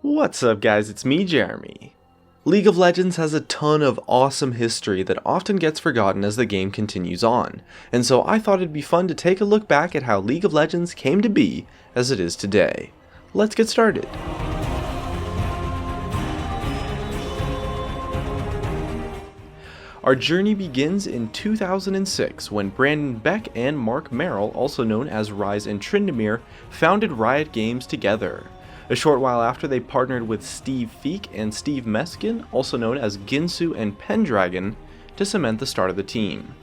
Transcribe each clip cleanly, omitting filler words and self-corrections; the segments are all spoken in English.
What's up guys, it's me Jeremy. League of Legends has a ton of awesome history that often gets forgotten as the game continues on, and so I thought it'd be fun to take a look back at how League of Legends came to be as it is today. Let's get started. Our journey begins in 2006 when Brandon Beck and Mark Merrill, also known as Rise and Tryndamere, founded Riot Games together. A short while after, they partnered with Steve Feek and Steve Meskin, also known as Ginsu and Pendragon, to cement the start of the team.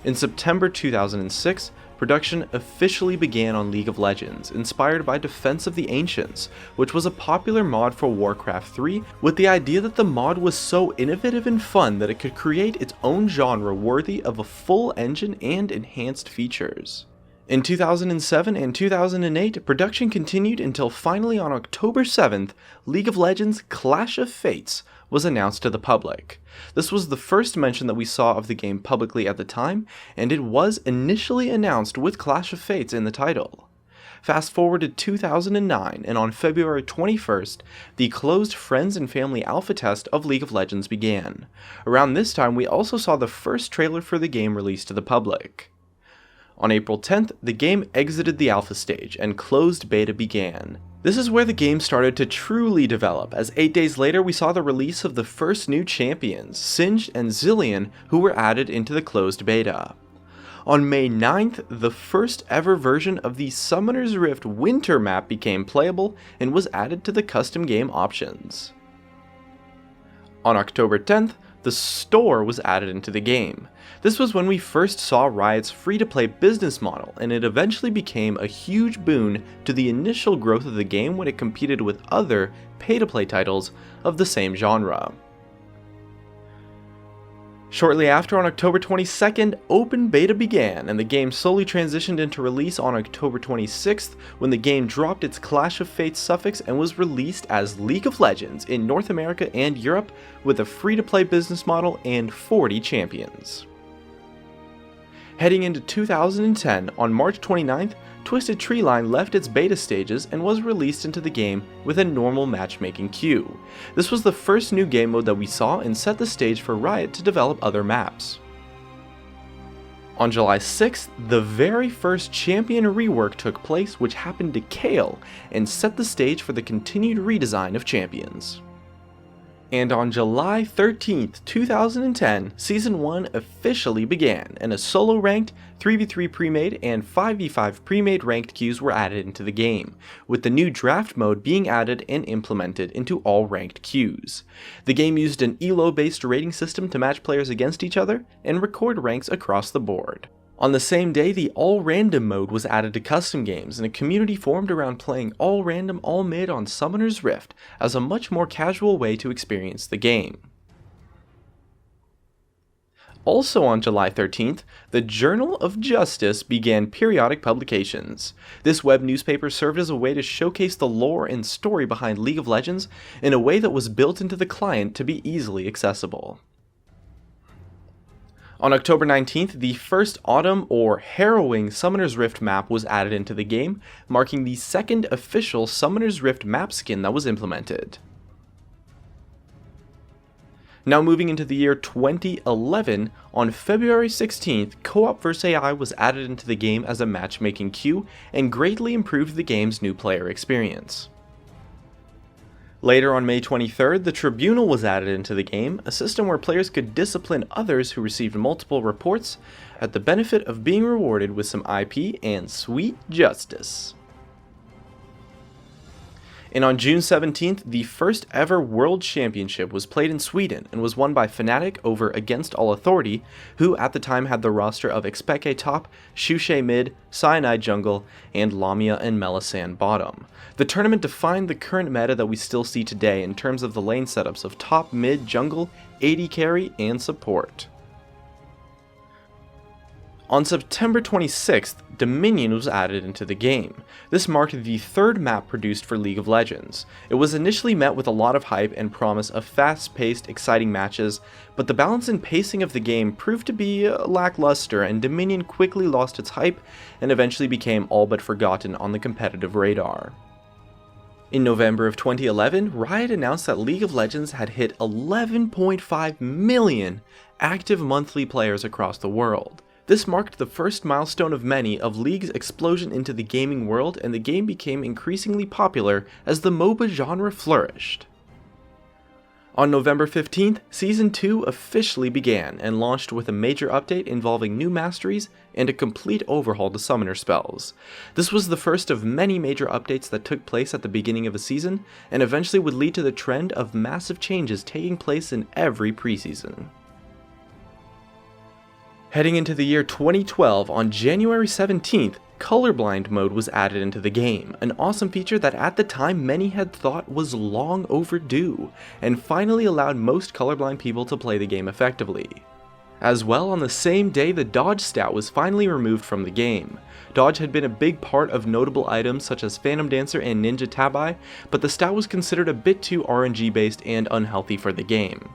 In September 2006, production officially began on League of Legends, inspired by Defense of the Ancients, which was a popular mod for Warcraft 3, with the idea that the mod was so innovative and fun that it could create its own genre worthy of a full engine and enhanced features. In 2007 and 2008, production continued until finally on October 7th, League of Legends Clash of Fates was announced to the public. This was the first mention that we saw of the game publicly at the time, and it was initially announced with Clash of Fates in the title. Fast forward to 2009, and on February 21st, the closed Friends and Family alpha test of League of Legends began. Around this time, we also saw the first trailer for the game released to the public. On April 10th, the game exited the alpha stage and closed beta began. This is where the game started to truly develop, as 8 days later we saw the release of the first new champions, Singed and Zilean, who were added into the closed beta. On May 9th, the first ever version of the Summoner's Rift winter map became playable and was added to the custom game options. On October 10th, the store was added into the game. This was when we first saw Riot's free-to-play business model, and it eventually became a huge boon to the initial growth of the game when it competed with other pay-to-play titles of the same genre. Shortly after, on October 22nd, open beta began, and the game slowly transitioned into release on October 26th when the game dropped its Clash of Fates suffix and was released as League of Legends in North America and Europe with a free-to-play business model and 40 champions. Heading into 2010, on March 29th, Twisted Treeline left its beta stages and was released into the game with a normal matchmaking queue. This was the first new game mode that we saw and set the stage for Riot to develop other maps. On July 6th, the very first champion rework took place, which happened to Kayle and set the stage for the continued redesign of champions. And on July 13th, 2010, Season 1 officially began, and a solo ranked, 3v3 pre-made, and 5v5 pre-made ranked queues were added into the game, with the new draft mode being added and implemented into all ranked queues. The game used an ELO-based rating system to match players against each other and record ranks across the board. On the same day, the All Random mode was added to custom games, and a community formed around playing All Random All Mid on Summoner's Rift as a much more casual way to experience the game. Also on July 13th, the Journal of Justice began periodic publications. This web newspaper served as a way to showcase the lore and story behind League of Legends in a way that was built into the client to be easily accessible. On October 19th, the first Autumn or Harrowing Summoner's Rift map was added into the game, marking the second official Summoner's Rift map skin that was implemented. Now moving into the year 2011, on February 16th, Co-op vs AI was added into the game as a matchmaking queue and greatly improved the game's new player experience. Later on May 23rd, the Tribunal was added into the game, a system where players could discipline others who received multiple reports at the benefit of being rewarded with some IP and sweet justice. And on June 17th, the first ever World Championship was played in Sweden and was won by Fnatic over Against All Authority, who at the time had the roster of Expeke top, Shushei mid, Cyanide jungle, and Lamia and Melisande bottom. The tournament defined the current meta that we still see today in terms of the lane setups of top, mid, jungle, AD carry, and support. On September 26th, Dominion was added into the game. This marked the third map produced for League of Legends. It was initially met with a lot of hype and promise of fast-paced, exciting matches, but the balance and pacing of the game proved to be lackluster, and Dominion quickly lost its hype and eventually became all but forgotten on the competitive radar. In November of 2011, Riot announced that League of Legends had hit 11.5 million active monthly players across the world. This marked the first milestone of many of League's explosion into the gaming world, and the game became increasingly popular as the MOBA genre flourished. On November 15th, Season 2 officially began and launched with a major update involving new masteries and a complete overhaul to summoner spells. This was the first of many major updates that took place at the beginning of a season, and eventually would lead to the trend of massive changes taking place in every preseason. Heading into the year 2012, on January 17th, Colorblind mode was added into the game, an awesome feature that at the time many had thought was long overdue, and finally allowed most colorblind people to play the game effectively. As well, on the same day, the dodge stat was finally removed from the game. Dodge had been a big part of notable items such as Phantom Dancer and Ninja Tabi, but the stat was considered a bit too RNG based and unhealthy for the game.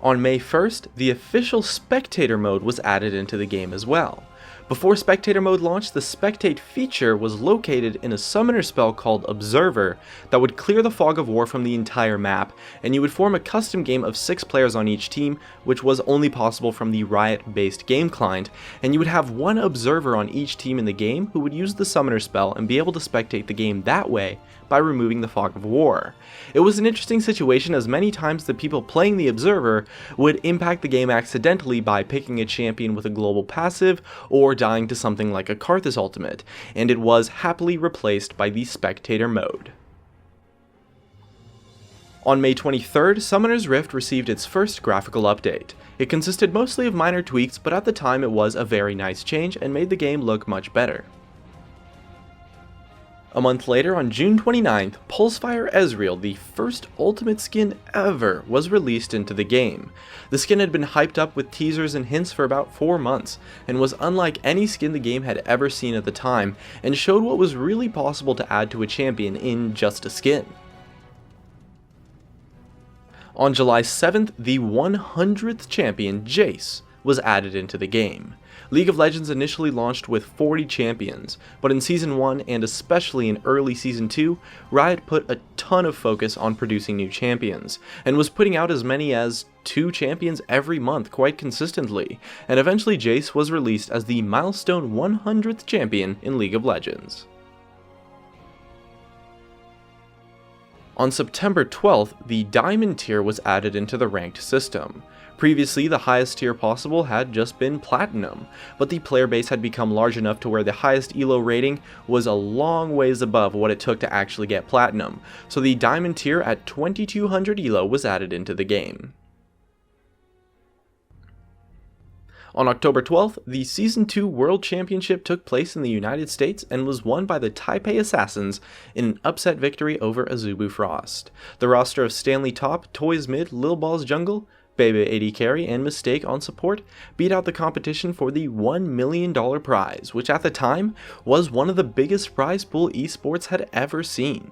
On May 1st, the official Spectator mode was added into the game as well. Before Spectator mode launched, the Spectate feature was located in a summoner spell called Observer that would clear the fog of war from the entire map, and you would form a custom game of 6 players on each team, which was only possible from the Riot-based game client, and you would have one observer on each team in the game who would use the summoner spell and be able to spectate the game that way by removing the fog of war. It was an interesting situation, as many times the people playing the observer would impact the game accidentally by picking a champion with a global passive or dying to something like a Karthus ultimate, and it was happily replaced by the Spectator mode. On May 23rd, Summoner's Rift received its first graphical update. It consisted mostly of minor tweaks, but at the time it was a very nice change and made the game look much better. A month later, on June 29th, Pulsefire Ezreal, the first ultimate skin ever, was released into the game. The skin had been hyped up with teasers and hints for about 4 months, and was unlike any skin the game had ever seen at the time, and showed what was really possible to add to a champion in just a skin. On July 7th, the 100th champion, Jace, was added into the game. League of Legends initially launched with 40 champions, but in Season 1 and especially in early Season 2, Riot put a ton of focus on producing new champions, and was putting out as many as 2 champions every month quite consistently, and eventually Jace was released as the milestone 100th champion in League of Legends. On September 12th, the Diamond tier was added into the ranked system. Previously, the highest tier possible had just been Platinum, but the player base had become large enough to where the highest ELO rating was a long ways above what it took to actually get Platinum, so the Diamond tier at 2200 ELO was added into the game. On October 12th, the Season 2 World Championship took place in the United States and was won by the Taipei Assassins in an upset victory over Azubu Frost. The roster of Stanley Top, Toys Mid, Lil Balls Jungle, Bebe AD Carry, and Mistake on support beat out the competition for the $1 million prize, which at the time was one of the biggest prize pool esports had ever seen.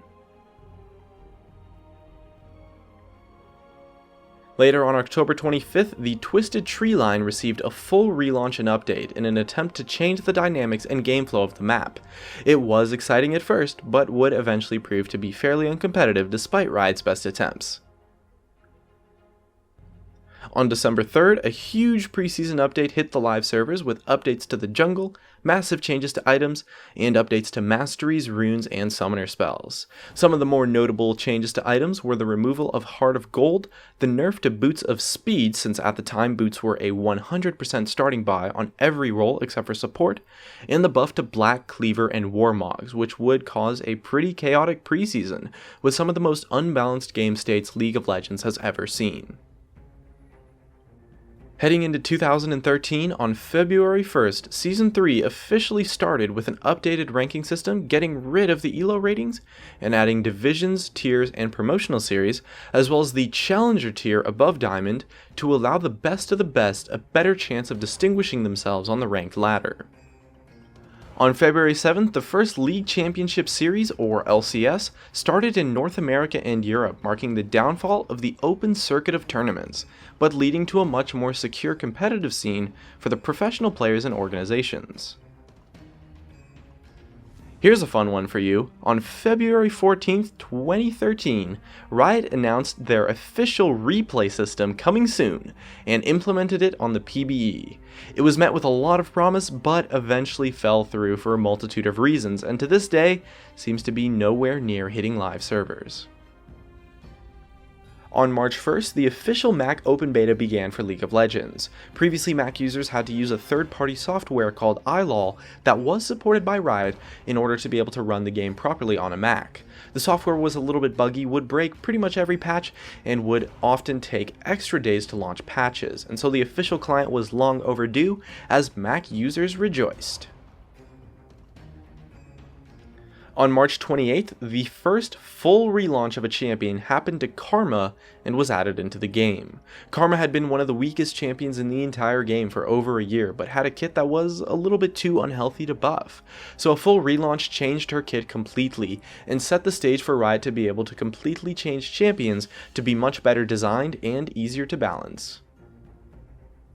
Later on October 25th, the Twisted Tree line received a full relaunch and update in an attempt to change the dynamics and game flow of the map. It was exciting at first, but would eventually prove to be fairly uncompetitive despite Riot's best attempts. On December 3rd, a huge preseason update hit the live servers with updates to the jungle, massive changes to items, and updates to masteries, runes, and summoner spells. Some of the more notable changes to items were the removal of Heart of Gold, the nerf to Boots of Speed, since at the time boots were a 100% starting buy on every role except for support, and the buff to Black Cleaver and Warmogs, which would cause a pretty chaotic preseason, with some of the most unbalanced game states League of Legends has ever seen. Heading into 2013, on February 1st, Season 3 officially started with an updated ranking system, getting rid of the ELO ratings and adding divisions, tiers, and promotional series, as well as the Challenger tier above Diamond, to allow the best of the best a better chance of distinguishing themselves on the ranked ladder. On February 7th, the first League Championship Series, or LCS, started in North America and Europe, marking the downfall of the open circuit of tournaments, but leading to a much more secure competitive scene for the professional players and organizations. Here's a fun one for you. On February 14th, 2013, Riot announced their official replay system coming soon and implemented it on the PBE. It was met with a lot of promise, but eventually fell through for a multitude of reasons, and to this day seems to be nowhere near hitting live servers. On March 1st, the official Mac open beta began for League of Legends. Previously, Mac users had to use a third-party software called iLol that was supported by Riot in order to be able to run the game properly on a Mac. The software was a little bit buggy, would break pretty much every patch, and would often take extra days to launch patches, and so the official client was long overdue as Mac users rejoiced. On March 28th, the first full relaunch of a champion happened to Karma and was added into the game. Karma had been one of the weakest champions in the entire game for over a year, but had a kit that was a little bit too unhealthy to buff. So a full relaunch changed her kit completely and set the stage for Riot to be able to completely change champions to be much better designed and easier to balance.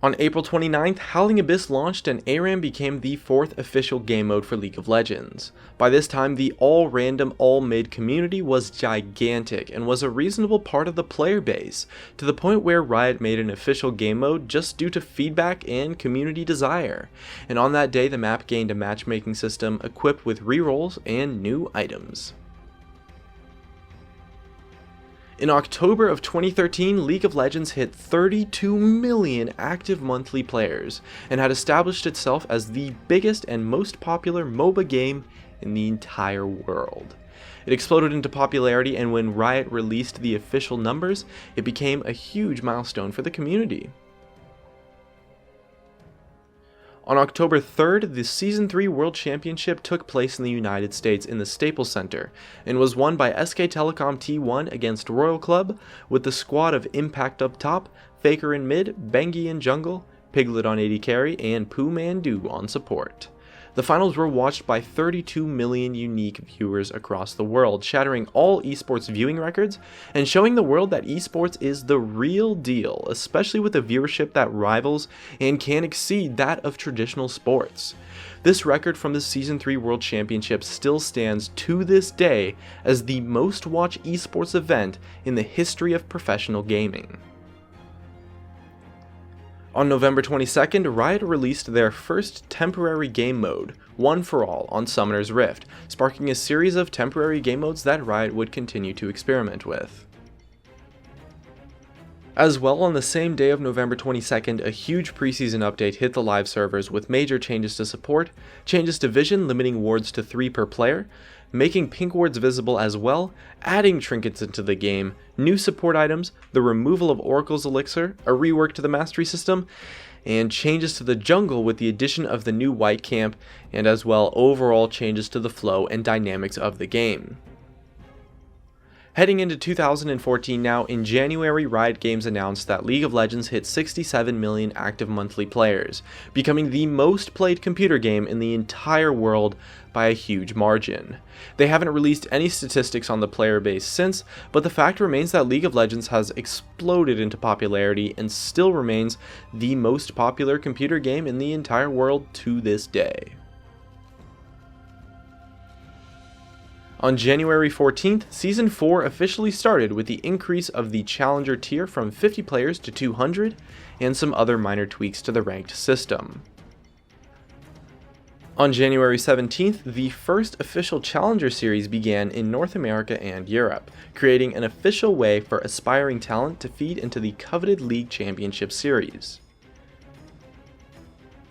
On April 29th, Howling Abyss launched and ARAM became the fourth official game mode for League of Legends. By this time, the all-random, all-mid community was gigantic and was a reasonable part of the player base, to the point where Riot made an official game mode just due to feedback and community desire. And on that day, the map gained a matchmaking system equipped with rerolls and new items. In October of 2013, League of Legends hit 32 million active monthly players and had established itself as the biggest and most popular MOBA game in the entire world. It exploded into popularity, and when Riot released the official numbers, it became a huge milestone for the community. On October 3rd, the Season 3 World Championship took place in the United States in the Staples Center, and was won by SK Telecom T1 against Royal Club, with the squad of Impact up top, Faker in mid, Bengi in jungle, Piglet on AD carry, and Pooh Mandu on support. The finals were watched by 32 million unique viewers across the world, shattering all esports viewing records and showing the world that esports is the real deal, especially with a viewership that rivals and can exceed that of traditional sports. This record from the Season 3 World Championship still stands to this day as the most watched esports event in the history of professional gaming. On November 22nd, Riot released their first temporary game mode, One for All, on Summoner's Rift, sparking a series of temporary game modes that Riot would continue to experiment with. As well, on the same day of November 22nd, a huge preseason update hit the live servers with major changes to support, changes to vision limiting wards to 3 per player, making pink wards visible as well, adding trinkets into the game, new support items, the removal of Oracle's Elixir, a rework to the mastery system, and changes to the jungle with the addition of the new white camp, and as well overall changes to the flow and dynamics of the game. Heading into 2014 now, in January, Riot Games announced that League of Legends hit 67 million active monthly players, becoming the most played computer game in the entire world by a huge margin. They haven't released any statistics on the player base since, but the fact remains that League of Legends has exploded into popularity and still remains the most popular computer game in the entire world to this day. On January 14th, Season 4 officially started with the increase of the Challenger tier from 50 players to 200, and some other minor tweaks to the ranked system. On January 17th, the first official Challenger series began in North America and Europe, creating an official way for aspiring talent to feed into the coveted League Championship Series.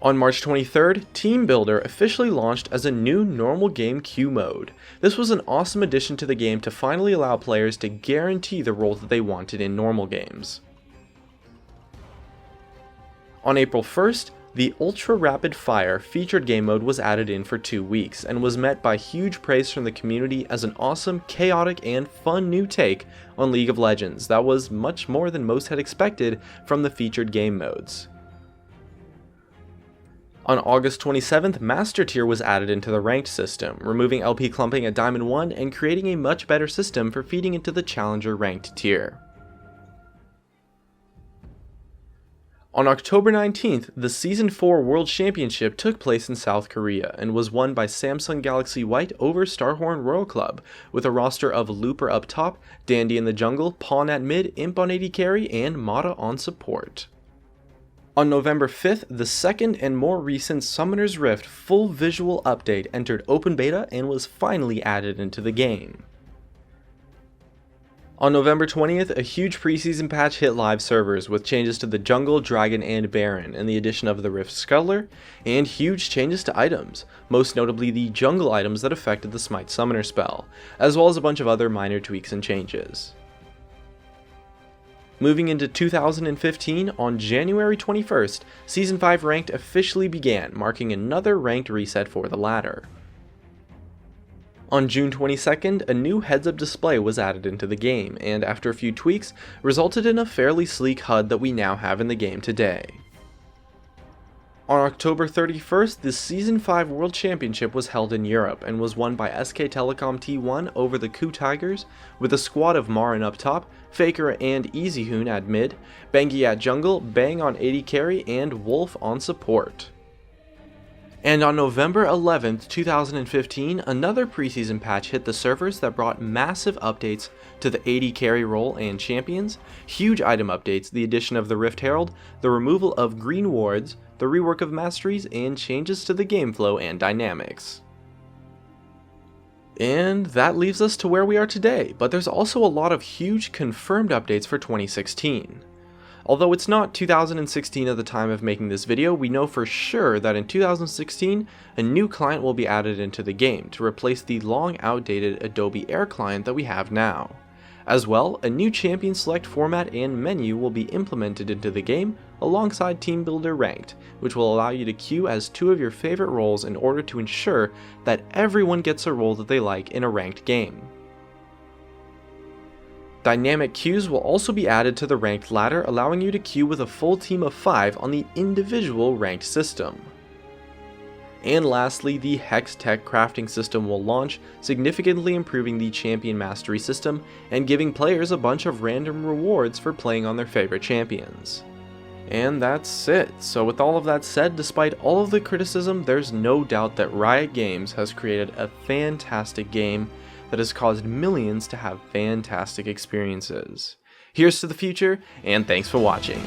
On March 23rd, Team Builder officially launched as a new normal game queue mode. This was an awesome addition to the game to finally allow players to guarantee the role that they wanted in normal games. On April 1st, the Ultra Rapid Fire featured game mode was added in for 2 weeks and was met by huge praise from the community as an awesome, chaotic, and fun new take on League of Legends that was much more than most had expected from the featured game modes. On August 27th, Master Tier was added into the ranked system, removing LP clumping at Diamond 1 and creating a much better system for feeding into the Challenger ranked tier. On October 19th, the Season 4 World Championship took place in South Korea and was won by Samsung Galaxy White over Starhorn Royal Club, with a roster of Looper up top, Dandy in the jungle, Pawn at mid, Imp on AD carry, and Mata on support. On November 5th, the second and more recent Summoner's Rift full visual update entered open beta and was finally added into the game. On November 20th, a huge preseason patch hit live servers with changes to the Jungle, Dragon, and Baron, and the addition of the Rift Scuttler, and huge changes to items, most notably the jungle items that affected the Smite Summoner spell, as well as a bunch of other minor tweaks and changes. Moving into 2015, on January 21st, Season 5 Ranked officially began, marking another ranked reset for the ladder. On June 22nd, a new heads-up display was added into the game, and after a few tweaks, resulted in a fairly sleek HUD that we now have in the game today. On October 31st, the Season 5 World Championship was held in Europe and was won by SK Telecom T1 over the Ku Tigers, with a squad of Marin up top, Faker and EasyHoon at mid, Bengi at jungle, Bang on AD carry, and Wolf on support. And on November 11th, 2015, another preseason patch hit the servers that brought massive updates to the AD carry role and champions, huge item updates, the addition of the Rift Herald, the removal of green wards, the rework of masteries, and changes to the game flow and dynamics. And that leaves us to where we are today, but there's also a lot of huge confirmed updates for 2016. Although it's not 2016 at the time of making this video, we know for sure that in 2016, a new client will be added into the game to replace the long outdated Adobe Air client that we have now. As well, a new champion select format and menu will be implemented into the game alongside Team Builder Ranked, which will allow you to queue as two of your favorite roles in order to ensure that everyone gets a role that they like in a ranked game. Dynamic queues will also be added to the ranked ladder, allowing you to queue with a full team of 5 on the individual ranked system. And lastly, the Hex Tech crafting system will launch, significantly improving the champion mastery system and giving players a bunch of random rewards for playing on their favorite champions. And that's it. So with all of that said, despite all of the criticism, there's no doubt that Riot Games has created a fantastic game that has caused millions to have fantastic experiences. Here's to the future, and thanks for watching.